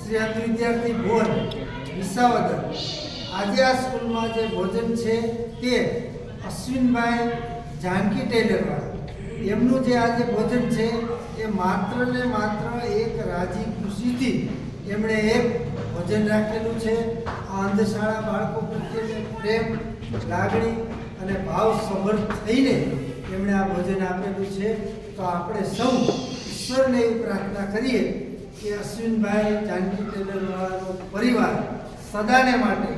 શ્રી અંધ વિદ્યાર્થી ભુવન વિસાવદર આજે આ સ્કૂલમાં જે ભોજન છે તે અશ્વિનભાઈ જાનકી ટેલરવાળા એમનું જે આજે ભોજન છે એ માત્ર ને માત્ર એક રાજી ખુશીથી એમણે એક ભોજન રાખેલું છે. આ અંધશાળા બાળકો પ્રત્યે પ્રેમ લાગણી અને ભાવ સભર થઈને એમણે આ ભોજન આપેલું છે. તો આપણે સૌ ઈશ્વરને એવી પ્રાર્થના કરીએ કે અશ્વિનભાઈ જાનકી ટેલરવાળાનો પરિવાર સદાને માટે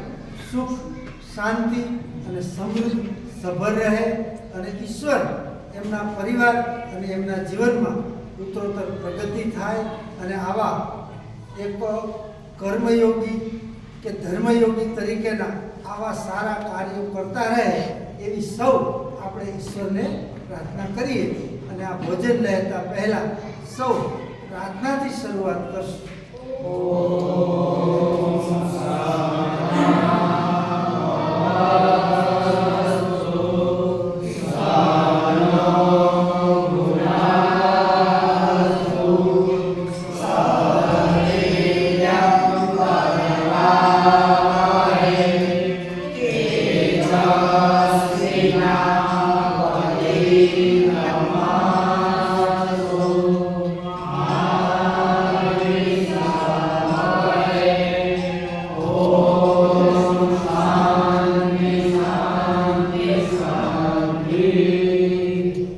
સુખ શાંતિ અને સમૃદ્ધિ સભર રહે અને ઈશ્વર એમના પરિવાર અને એમના જીવનમાં ઉત્તરોત્તર પ્રગતિ થાય અને આવા એક કર્મયોગી કે ધર્મયોગી તરીકેના આવા સારા કાર્યો કરતા રહે એવી સૌ આપણે ઈશ્વરને પ્રાર્થના કરીએ. અને આ ભોજન લેતા પહેલાં સૌ પ્રાર્થનાથી શરૂઆત કરશું.